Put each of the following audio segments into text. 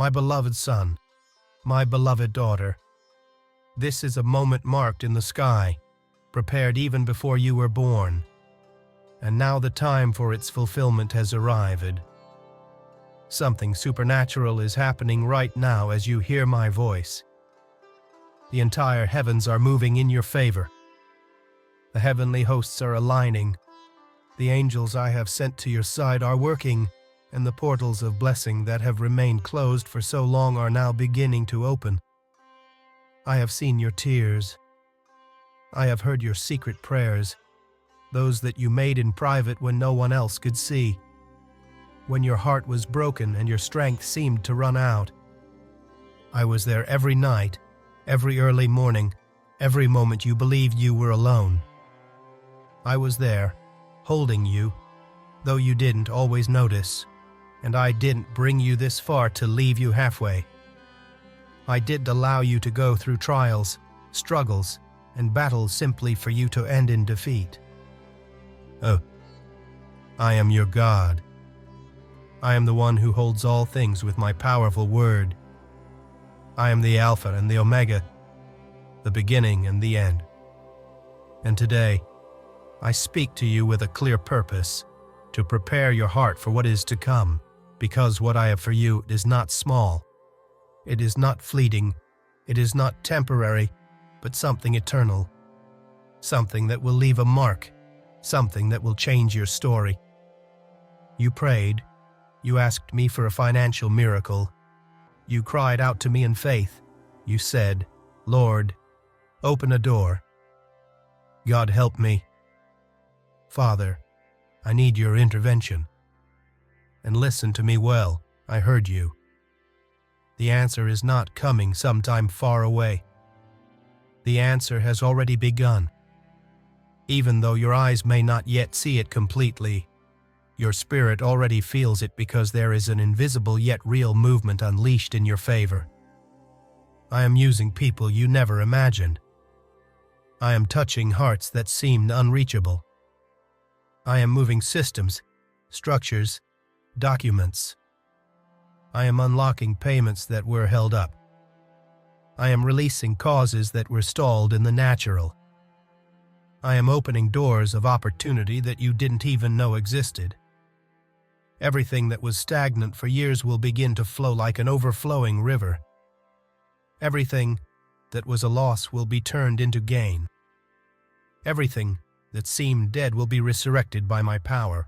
my beloved son, my beloved daughter. This is a moment marked in the sky, prepared even before you were born, and now the time for its fulfillment has arrived. Something supernatural is happening right now as you hear my voice. The entire heavens are moving in your favor. The heavenly hosts are aligning. The angels I have sent to your side are working, and the portals of blessing that have remained closed for so long are now beginning to open. I have seen your tears. I have heard your secret prayers, those that you made in private when no one else could see. When your heart was broken and your strength seemed to run out. I was there every night, every early morning, every moment you believed you were alone. I was there, holding you, though you didn't always notice, and I didn't bring you this far to leave you halfway. I didn't allow you to go through trials, struggles, and battles simply for you to end in defeat. Oh, I am your God. I am the one who holds all things with my powerful word. I am the Alpha and the Omega, the beginning and the end. And today, I speak to you with a clear purpose, to prepare your heart for what is to come, because what I have for you is not small. It is not fleeting. It is not temporary, but something eternal. Something that will leave a mark, something that will change your story. You prayed. You asked me for a financial miracle. You cried out to me in faith. You said, Lord, open a door. God help me. Father, I need your intervention. And listen to me well, I heard you. The answer is not coming sometime far away. The answer has already begun. Even though your eyes may not yet see it completely, your spirit already feels it because there is an invisible yet real movement unleashed in your favor. I am using people you never imagined. I am touching hearts that seemed unreachable. I am moving systems, structures, documents. I am unlocking payments that were held up. I am releasing causes that were stalled in the natural. I am opening doors of opportunity that you didn't even know existed. Everything that was stagnant for years will begin to flow like an overflowing river. Everything that was a loss will be turned into gain. Everything that seemed dead will be resurrected by my power.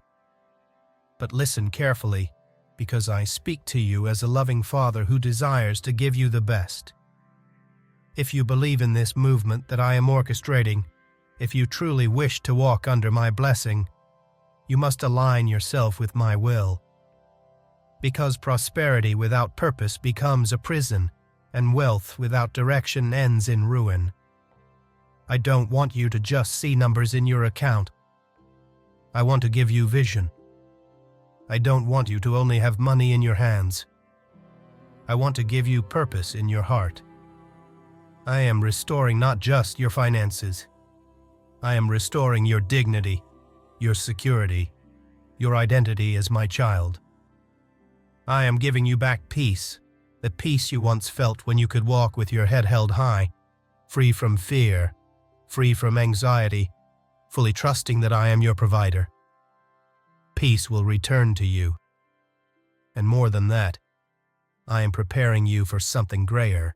But listen carefully, because I speak to you as a loving Father who desires to give you the best. If you believe in this movement that I am orchestrating, if you truly wish to walk under my blessing, you must align yourself with my will. Because prosperity without purpose becomes a prison, and wealth without direction ends in ruin. I don't want you to just see numbers in your account. I want to give you vision. I don't want you to only have money in your hands. I want to give you purpose in your heart. I am restoring not just your finances. I am restoring your dignity, your security, your identity as my child. I am giving you back peace, the peace you once felt when you could walk with your head held high, free from fear, free from anxiety, fully trusting that I am your provider. Peace will return to you. And more than that, I am preparing you for something greater,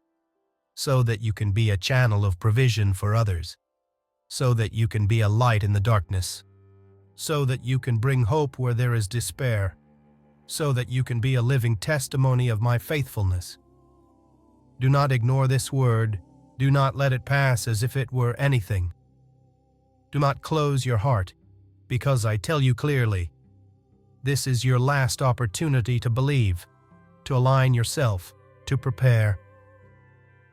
so that you can be a channel of provision for others, so that you can be a light in the darkness, so that you can bring hope where there is despair, so that you can be a living testimony of my faithfulness. Do not ignore this word. Do not let it pass as if it were anything. Do not close your heart, because I tell you clearly, this is your last opportunity to believe, to align yourself, to prepare.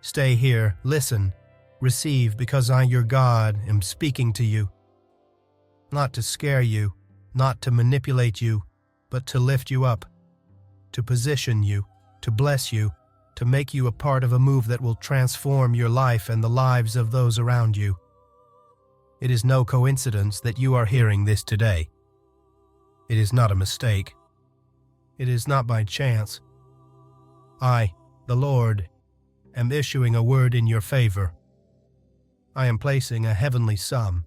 Stay here, listen, receive, because I, your God, am speaking to you. Not to scare you, not to manipulate you, but to lift you up, to position you, to bless you, to make you a part of a move that will transform your life and the lives of those around you. It is no coincidence that you are hearing this today. It is not a mistake. It is not by chance. I, the Lord, am issuing a word in your favor. I am placing a heavenly sum,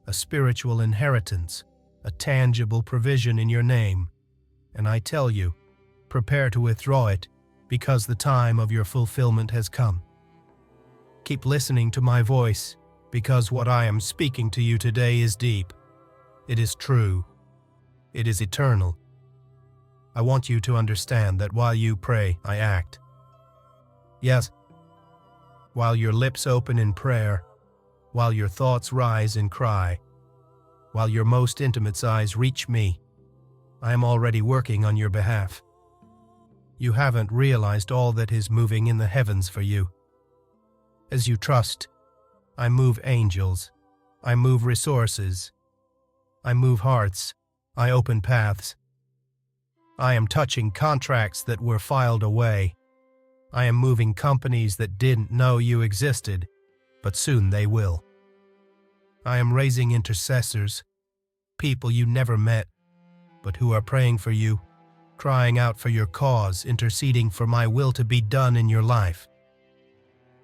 a spiritual inheritance, a tangible provision in your name, and I tell you, prepare to withdraw it, because the time of your fulfillment has come. Keep listening to my voice, because what I am speaking to you today is deep. It is true. It is eternal. I want you to understand that while you pray, I act. Yes, while your lips open in prayer, while your thoughts rise in cry, while your most intimate eyes reach me, I am already working on your behalf. You haven't realized all that is moving in the heavens for you. As you trust, I move angels, I move resources, I move hearts, I open paths. I am touching contracts that were filed away. I am moving companies that didn't know you existed, but soon they will. I am raising intercessors, people you never met, but who are praying for you, crying out for your cause, interceding for my will to be done in your life.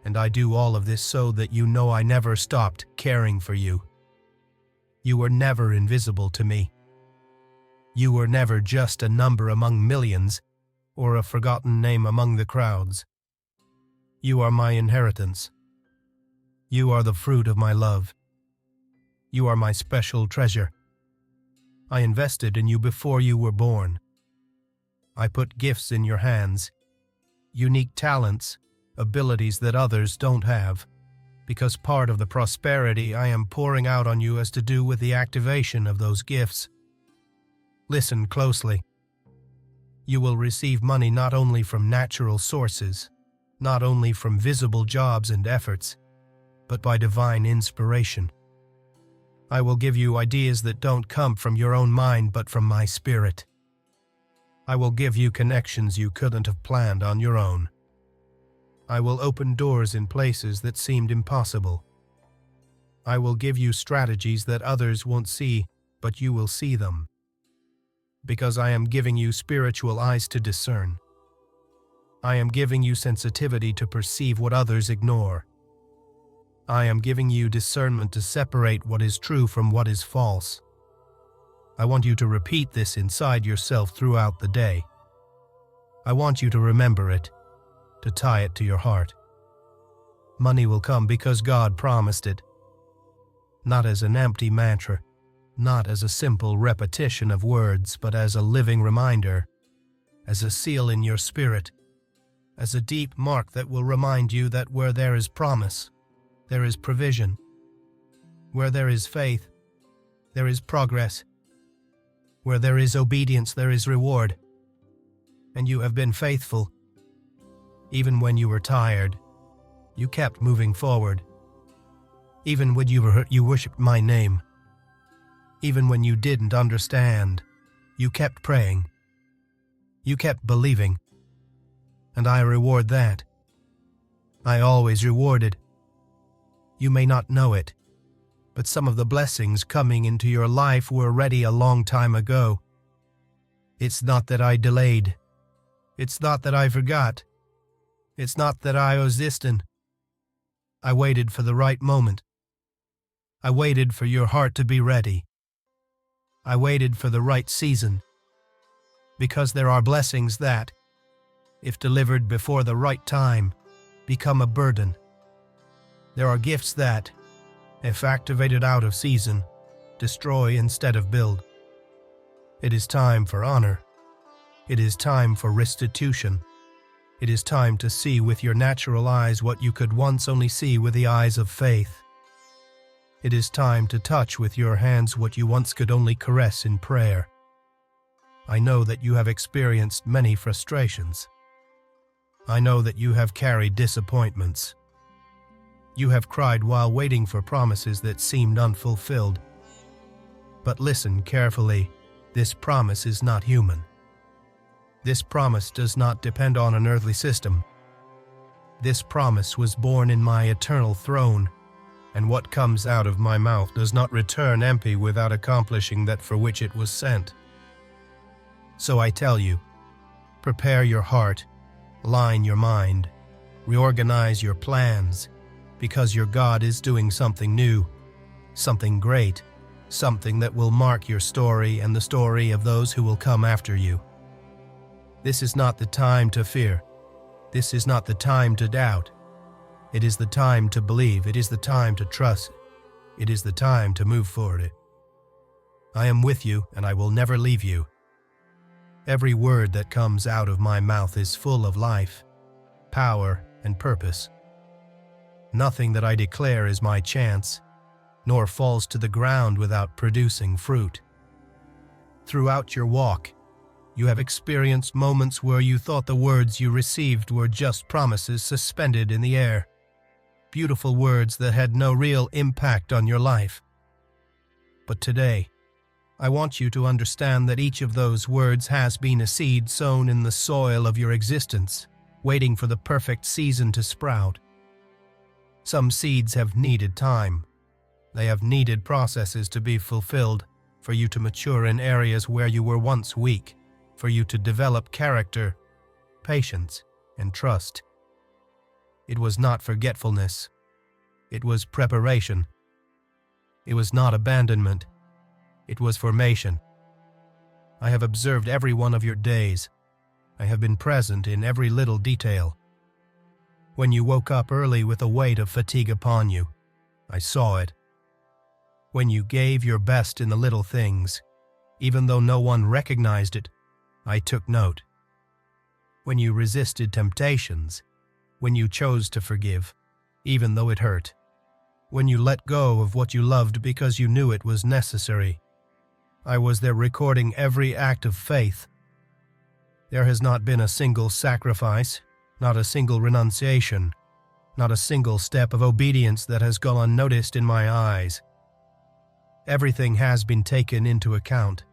And I do all of this so that you know I never stopped caring for you. You were never invisible to me. You were never just a number among millions or a forgotten name among the crowds. You are my inheritance. You are the fruit of my love. You are my special treasure. I invested in you before you were born. I put gifts in your hands, unique talents, abilities that others don't have, because part of the prosperity I am pouring out on you has to do with the activation of those gifts. Listen closely. You will receive money not only from natural sources, not only from visible jobs and efforts, but by divine inspiration. I will give you ideas that don't come from your own mind but from my spirit. I will give you connections you couldn't have planned on your own. I will open doors in places that seemed impossible. I will give you strategies that others won't see, but you will see them. Because I am giving you spiritual eyes to discern. I am giving you sensitivity to perceive what others ignore. I am giving you discernment to separate what is true from what is false. I want you to repeat this inside yourself throughout the day. I want you to remember it, to tie it to your heart. Money will come because God promised it. Not as an empty mantra, not as a simple repetition of words, but as a living reminder, as a seal in your spirit, as a deep mark that will remind you that where there is promise, there is provision. Where there is faith, there is progress. Where there is obedience, there is reward. And you have been faithful. Even when you were tired, you kept moving forward. Even when you were hurt, you worshipped my name. Even when you didn't understand, you kept praying. You kept believing. And I reward that. I always reward it. You may not know it, but some of the blessings coming into your life were ready a long time ago. It's not that I delayed. It's not that I forgot. It's not that I was distant. I waited for the right moment. I waited for your heart to be ready. I waited for the right season. Because there are blessings that, if delivered before the right time, become a burden. There are gifts that, if activated out of season, destroy instead of build. It is time for honor. It is time for restitution. It is time to see with your natural eyes what you could once only see with the eyes of faith. It is time to touch with your hands what you once could only caress in prayer. I know that you have experienced many frustrations. I know that you have carried disappointments. You have cried while waiting for promises that seemed unfulfilled. But listen carefully, this promise is not human. This promise does not depend on an earthly system. This promise was born in my eternal throne, and what comes out of my mouth does not return empty without accomplishing that for which it was sent. So I tell you, prepare your heart, Align your mind. Reorganize your plans, because your God is doing something new, something great, something that will mark your story and the story of those who will come after you. This is not the time to fear. This is not the time to doubt. It is the time to believe. It is the time to trust. It is the time to move forward. I am with you, and I will never leave you. Every word that comes out of my mouth is full of life, power, and purpose. Nothing that I declare is my chance, nor falls to the ground without producing fruit. Throughout your walk, you have experienced moments where you thought the words you received were just promises suspended in the air. Beautiful words that had no real impact on your life. But today, I want you to understand that each of those words has been a seed sown in the soil of your existence, waiting for the perfect season to sprout. Some seeds have needed time. They have needed processes to be fulfilled, for you to mature in areas where you were once weak, for you to develop character, patience, and trust. It was not forgetfulness. It was preparation. It was not abandonment. It was formation. I have observed every one of your days. I have been present in every little detail. When you woke up early with a weight of fatigue upon you, I saw it. When you gave your best in the little things, even though no one recognized it, I took note. When you resisted temptations, when you chose to forgive, even though it hurt, when you let go of what you loved because you knew it was necessary, I was there recording every act of faith. There has not been a single sacrifice, not a single renunciation, not a single step of obedience that has gone unnoticed in my eyes. Everything has been taken into account,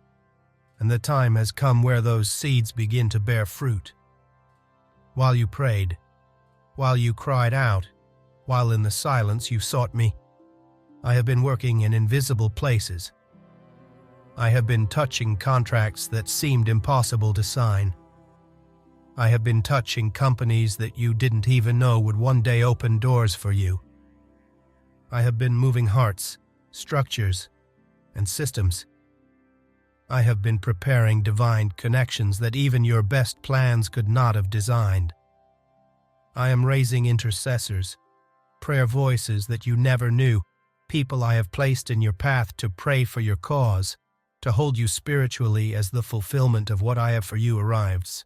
and the time has come where those seeds begin to bear fruit. While you prayed, while you cried out, while in the silence you sought me, I have been working in invisible places. I have been touching contracts that seemed impossible to sign. I have been touching companies that you didn't even know would one day open doors for you. I have been moving hearts, structures, and systems. I have been preparing divine connections that even your best plans could not have designed. I am raising intercessors, prayer voices that you never knew, people I have placed in your path to pray for your cause, to hold you spiritually as the fulfillment of what I have for you arrives.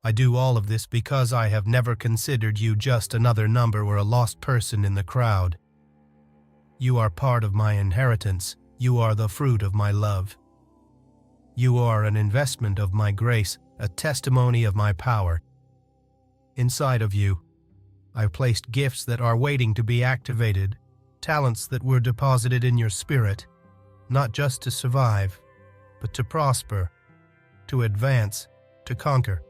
I do all of this because I have never considered you just another number or a lost person in the crowd. You are part of my inheritance. You are the fruit of my love. You are an investment of my grace, a testimony of my power. Inside of you, I've placed gifts that are waiting to be activated, talents that were deposited in your spirit, not just to survive, but to prosper, to advance, to conquer.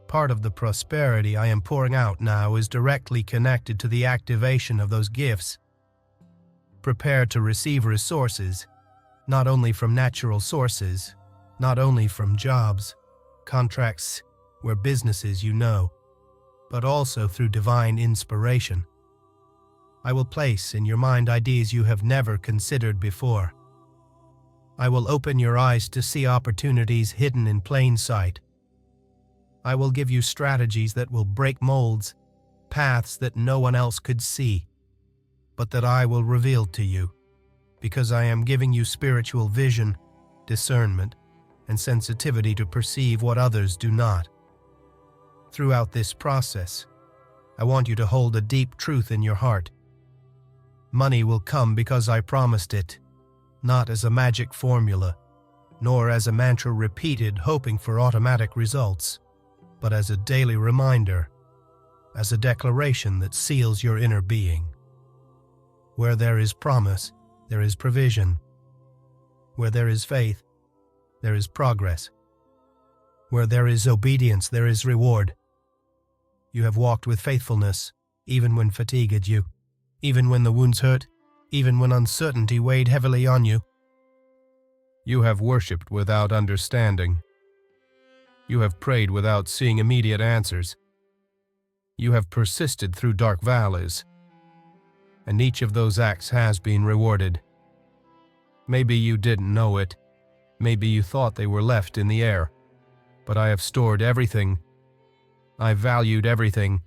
Part of the prosperity I am pouring out now is directly connected to the activation of those gifts. Prepare to receive resources, not only from natural sources, not only from jobs, contracts, or businesses you know, but also through divine inspiration. I will place in your mind ideas you have never considered before. I will open your eyes to see opportunities hidden in plain sight. I will give you strategies that will break molds, paths that no one else could see, but that I will reveal to you, because I am giving you spiritual vision, discernment, and sensitivity to perceive what others do not. Throughout this process, I want you to hold a deep truth in your heart. Money will come because I promised it, not as a magic formula, nor as a mantra repeated hoping for automatic results, but as a daily reminder, as a declaration that seals your inner being. Where there is promise, there is provision. Where there is faith, there is progress. Where there is obedience, there is reward. You have walked with faithfulness, even when fatigued you, even when the wounds hurt, even when uncertainty weighed heavily on you. You have worshipped without understanding. You have prayed without seeing immediate answers. You have persisted through dark valleys, and each of those acts has been rewarded. Maybe you didn't know it. Maybe you thought they were left in the air. But I have stored everything. I valued everything.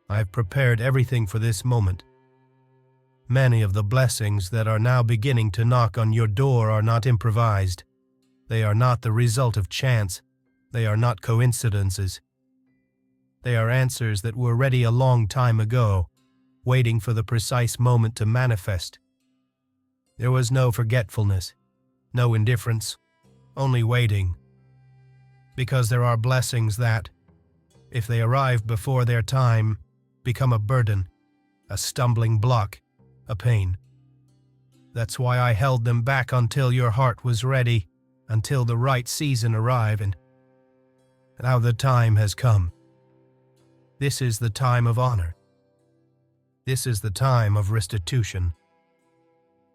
I have prepared everything for this moment. Many of the blessings that are now beginning to knock on your door are not improvised. They are not the result of chance. They are not coincidences. They are answers that were ready a long time ago, waiting for the precise moment to manifest. There was no forgetfulness, no indifference, only waiting. Because there are blessings that, if they arrive before their time, become a burden, a stumbling block, a pain. That's why I held them back until your heart was ready, until the right season arrived, and now the time has come. This is the time of honor. This is the time of restitution.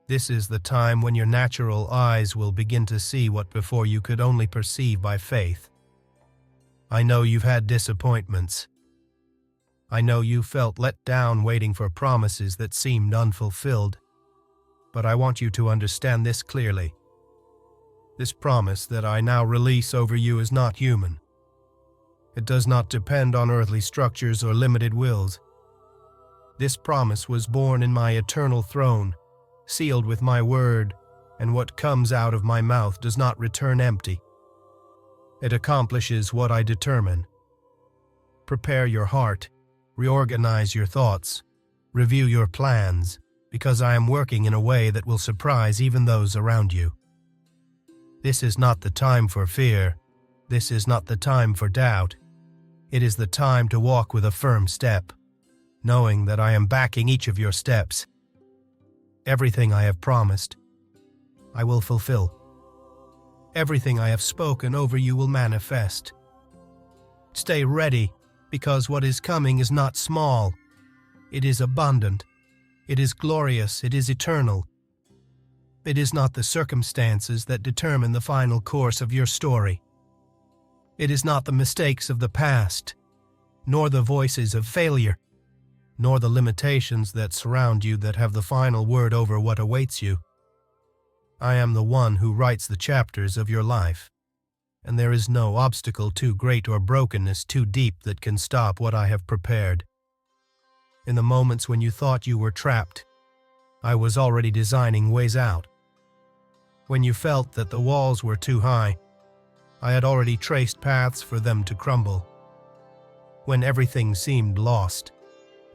This is the time when your natural eyes will begin to see what before you could only perceive by faith. I know you've had disappointments. I know you felt let down waiting for promises that seemed unfulfilled. But I want you to understand this clearly. This promise that I now release over you is not human. It does not depend on earthly structures or limited wills. This promise was born in my eternal throne, sealed with my word, and what comes out of my mouth does not return empty. It accomplishes what I determine. Prepare your heart, reorganize your thoughts, review your plans, because I am working in a way that will surprise even those around you. This is not the time for fear. This is not the time for doubt. It is the time to walk with a firm step, knowing that I am backing each of your steps. Everything I have promised, I will fulfill. Everything I have spoken over you will manifest. Stay ready, because what is coming is not small. It is abundant. It is glorious. It is eternal. It is not the circumstances that determine the final course of your story. It is not the mistakes of the past, nor the voices of failure, nor the limitations that surround you that have the final word over what awaits you. I am the one who writes the chapters of your life, and there is no obstacle too great or brokenness too deep that can stop what I have prepared. In the moments when you thought you were trapped, I was already designing ways out. When you felt that the walls were too high, I had already traced paths for them to crumble. When everything seemed lost,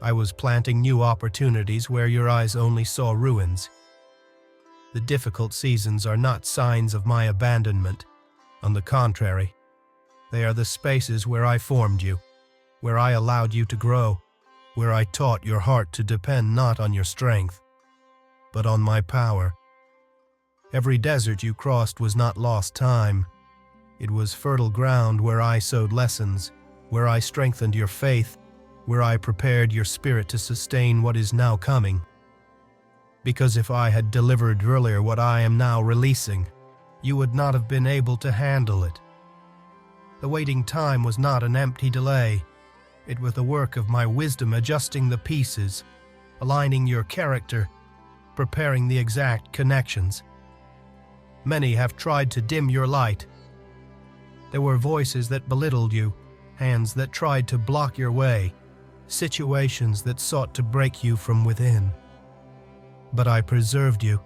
I was planting new opportunities where your eyes only saw ruins. The difficult seasons are not signs of my abandonment. On the contrary, they are the spaces where I formed you, where I allowed you to grow, where I taught your heart to depend not on your strength, but on my power. Every desert you crossed was not lost time. It was fertile ground where I sowed lessons, where I strengthened your faith, where I prepared your spirit to sustain what is now coming. Because if I had delivered earlier what I am now releasing, you would not have been able to handle it. The waiting time was not an empty delay. It was the work of my wisdom adjusting the pieces, aligning your character, preparing the exact connections. Many have tried to dim your light. There were voices that belittled you, hands that tried to block your way, situations that sought to break you from within. But I preserved you.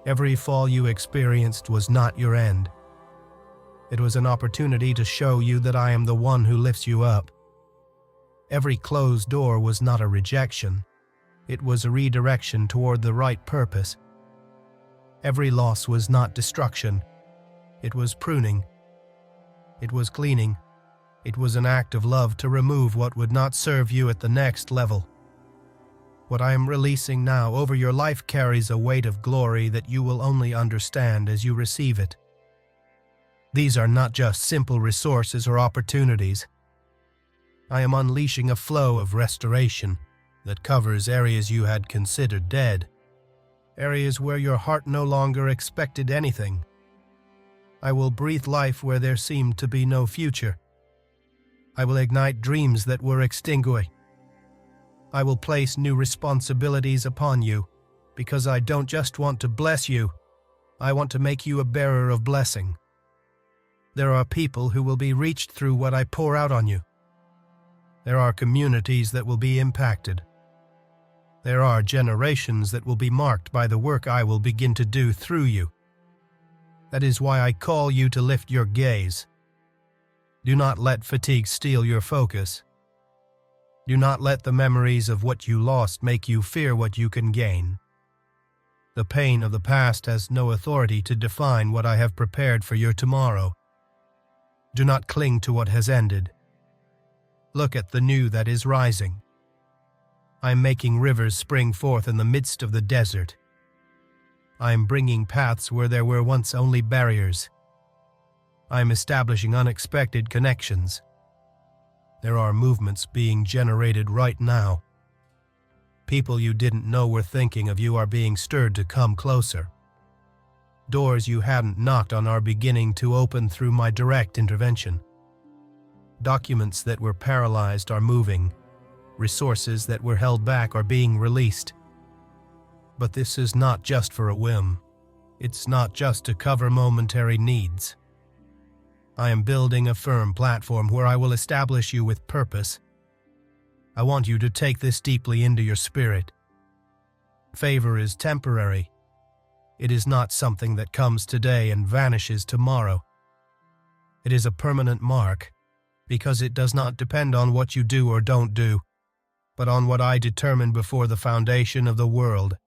Every fall you experienced was not your end. It was an opportunity to show you that I am the one who lifts you up. Every closed door was not a rejection. It was a redirection toward the right purpose. Every loss was not destruction. It was pruning. It was cleaning. It was an act of love to remove what would not serve you at the next level. What I am releasing now over your life carries a weight of glory that you will only understand as you receive it. These are not just simple resources or opportunities. I am unleashing a flow of restoration that covers areas you had considered dead, areas where your heart no longer expected anything, I will breathe life where there seemed to be no future. I will ignite dreams that were extinguished. I will place new responsibilities upon you, because I don't just want to bless you, I want to make you a bearer of blessing. There are people who will be reached through what I pour out on you. There are communities that will be impacted. There are generations that will be marked by the work I will begin to do through you. That is why I call you to lift your gaze. Do not let fatigue steal your focus. Do not let the memories of what you lost make you fear what you can gain. The pain of the past has no authority to define what I have prepared for your tomorrow. Do not cling to what has ended. Look at the new that is rising. I am making rivers spring forth in the midst of the desert. I am bringing paths where there were once only barriers. I am establishing unexpected connections. There are movements being generated right now. People you didn't know were thinking of you are being stirred to come closer. Doors you hadn't knocked on are beginning to open through my direct intervention. Documents that were paralyzed are moving. Resources that were held back are being released. But this is not just for a whim. It's not just to cover momentary needs. I am building a firm platform where I will establish you with purpose. I want you to take this deeply into your spirit. Favor is temporary. It is not something that comes today and vanishes tomorrow. It is a permanent mark, because it does not depend on what you do or don't do, but on what I determined before the foundation of the world.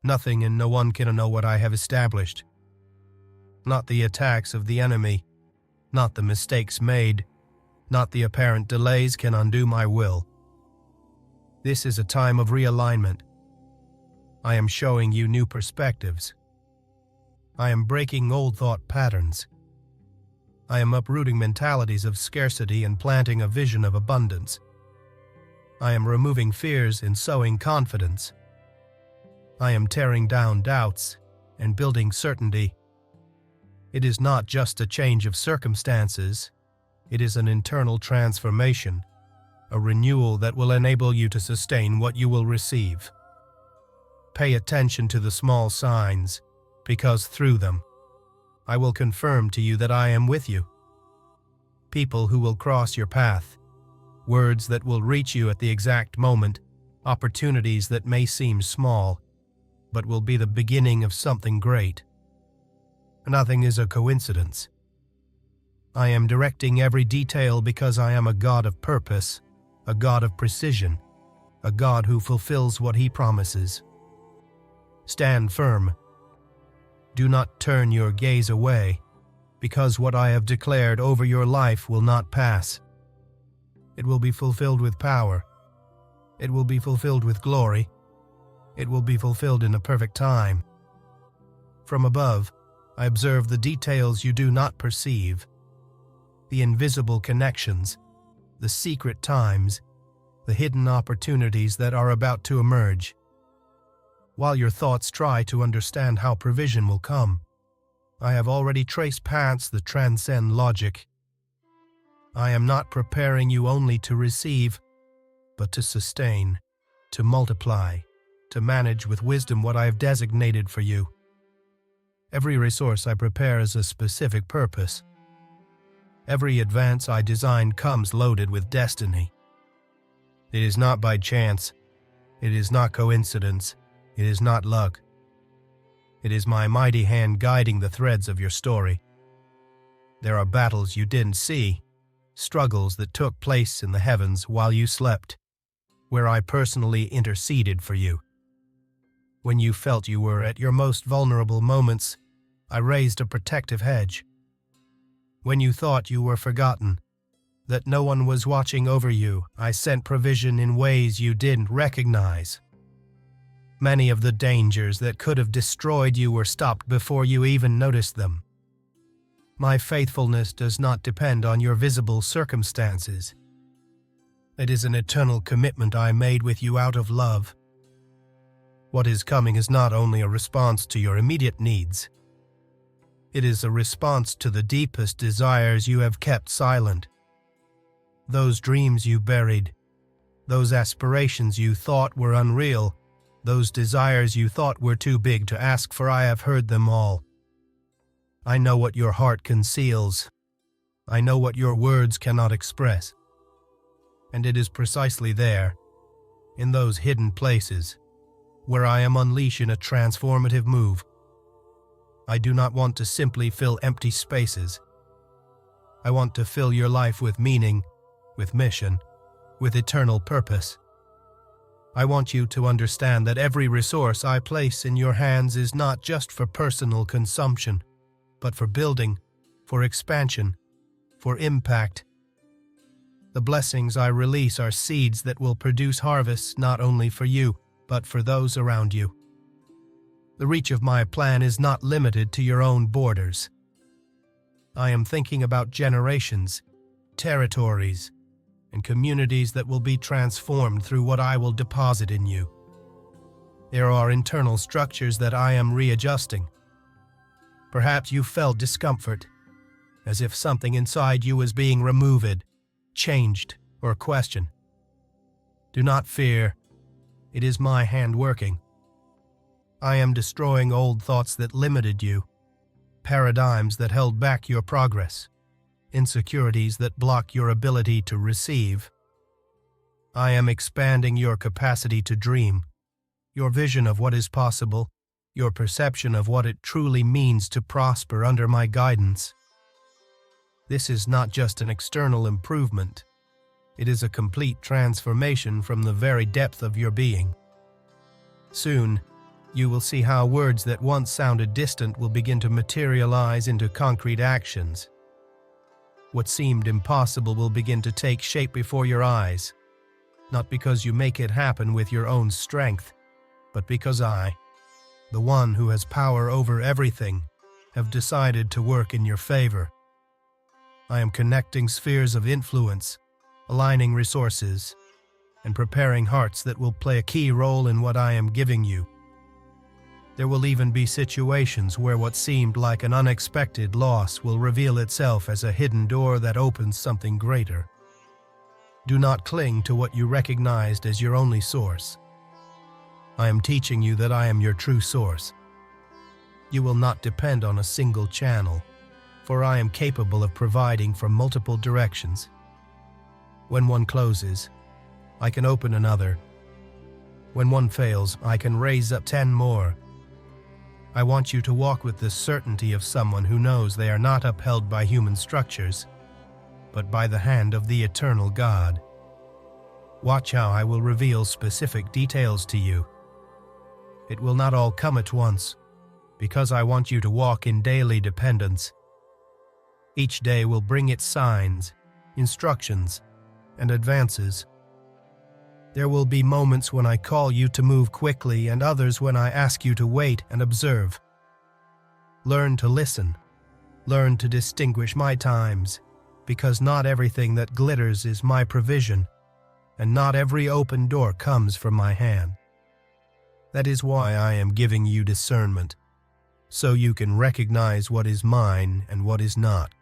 Nothing and no one can know what I have established. Not the attacks of the enemy, not the mistakes made, not the apparent delays can undo my will. This is a time of realignment. I am showing you new perspectives. I am breaking old thought patterns. I am uprooting mentalities of scarcity and planting a vision of abundance. I am removing fears and sowing confidence. I am tearing down doubts and building certainty. It is not just a change of circumstances. It is an internal transformation, a renewal that will enable you to sustain what you will receive. Pay attention to the small signs, because through them, I will confirm to you that I am with you. People who will cross your path, words that will reach you at the exact moment, opportunities that may seem small, but will be the beginning of something great. Nothing is a coincidence. I am directing every detail because I am a God of purpose, a God of precision, a God who fulfills what He promises. Stand firm. Do not turn your gaze away, because what I have declared over your life will not pass. It will be fulfilled with power. It will be fulfilled with glory. It will be fulfilled in a perfect time. From above, I observe the details you do not perceive, the invisible connections, the secret times, the hidden opportunities that are about to emerge. While your thoughts try to understand how provision will come, I have already traced paths that transcend logic. I am not preparing you only to receive, but to sustain, to multiply, to manage with wisdom what I have designated for you. Every resource I prepare has a specific purpose. Every advance I design comes loaded with destiny. It is not by chance. It is not coincidence. It is not luck. It is my mighty hand guiding the threads of your story. There are battles you didn't see, struggles that took place in the heavens while you slept, where I personally interceded for you. When you felt you were at your most vulnerable moments, I raised a protective hedge. When you thought you were forgotten, that no one was watching over you, I sent provision in ways you didn't recognize. Many of the dangers that could have destroyed you were stopped before you even noticed them. My faithfulness does not depend on your visible circumstances. It is an eternal commitment I made with you out of love. What is coming is not only a response to your immediate needs. It is a response to the deepest desires you have kept silent. Those dreams you buried, those aspirations you thought were unreal, those desires you thought were too big to ask for, I have heard them all. I know what your heart conceals. I know what your words cannot express. And it is precisely there, in those hidden places, where I am unleashing a transformative move. I do not want to simply fill empty spaces. I want to fill your life with meaning, with mission, with eternal purpose. I want you to understand that every resource I place in your hands is not just for personal consumption, but for building, for expansion, for impact. The blessings I release are seeds that will produce harvests not only for you, but for those around you. The reach of my plan is not limited to your own borders. I am thinking about generations, territories, and communities that will be transformed through what I will deposit in you. There are internal structures that I am readjusting. Perhaps you felt discomfort, as if something inside you was being removed, changed, or questioned. Do not fear. It is my hand working. I am destroying old thoughts that limited you, paradigms that held back your progress, insecurities that block your ability to receive. I am expanding your capacity to dream, your vision of what is possible, your perception of what it truly means to prosper under my guidance. This is not just an external improvement. It is a complete transformation from the very depth of your being. Soon, you will see how words that once sounded distant will begin to materialize into concrete actions. What seemed impossible will begin to take shape before your eyes, not because you make it happen with your own strength, but because I, the one who has power over everything, have decided to work in your favor. I am connecting spheres of influence, aligning resources, and preparing hearts that will play a key role in what I am giving you. There will even be situations where what seemed like an unexpected loss will reveal itself as a hidden door that opens something greater. Do not cling to what you recognized as your only source. I am teaching you that I am your true source. You will not depend on a single channel, for I am capable of providing from multiple directions. When one closes, I can open another. When one fails, I can raise up 10 more. I want you to walk with the certainty of someone who knows they are not upheld by human structures, but by the hand of the eternal God. Watch how I will reveal specific details to you. It will not all come at once, because I want you to walk in daily dependence. Each day will bring its signs, instructions, and advances. There will be moments when I call you to move quickly and others when I ask you to wait and observe. Learn to listen. Learn to distinguish my times, because not everything that glitters is my provision, and not every open door comes from my hand. That is why I am giving you discernment, so you can recognize what is mine and what is not.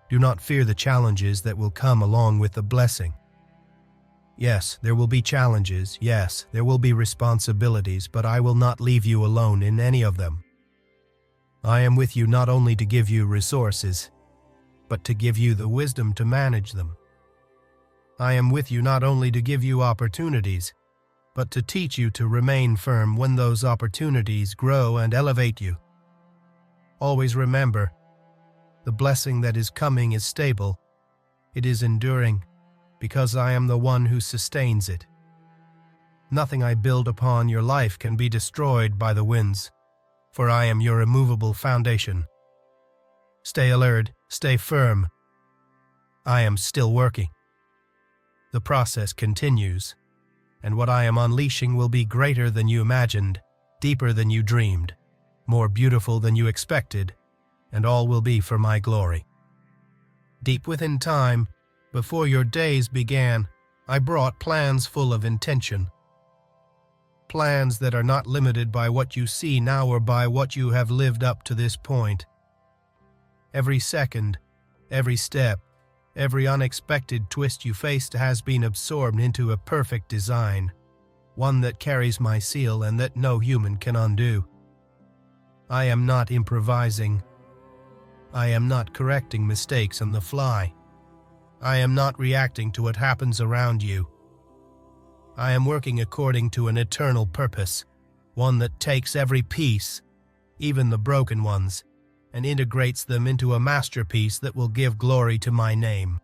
Do not fear the challenges that will come along with the blessing. Yes, there will be challenges. Yes, there will be responsibilities, but I will not leave you alone in any of them. I am with you not only to give you resources, but to give you the wisdom to manage them. I am with you not only to give you opportunities, but to teach you to remain firm when those opportunities grow and elevate you. Always remember, the blessing that is coming is stable. It is enduring, because I am the one who sustains it. Nothing I build upon your life can be destroyed by the winds, for I am your immovable foundation. Stay alert, stay firm. I am still working. The process continues, and what I am unleashing will be greater than you imagined, deeper than you dreamed, more beautiful than you expected, and all will be for my glory. Deep within time, before your days began, I brought plans full of intention. Plans that are not limited by what you see now or by what you have lived up to this point, Every second, every step, every unexpected twist you faced has been absorbed into a perfect design, one that carries my seal and that no human can undo. I am not improvising. I am not correcting mistakes on the fly. I am not reacting to what happens around you. I am working according to an eternal purpose, one that takes every piece, even the broken ones, and integrates them into a masterpiece that will give glory to my name.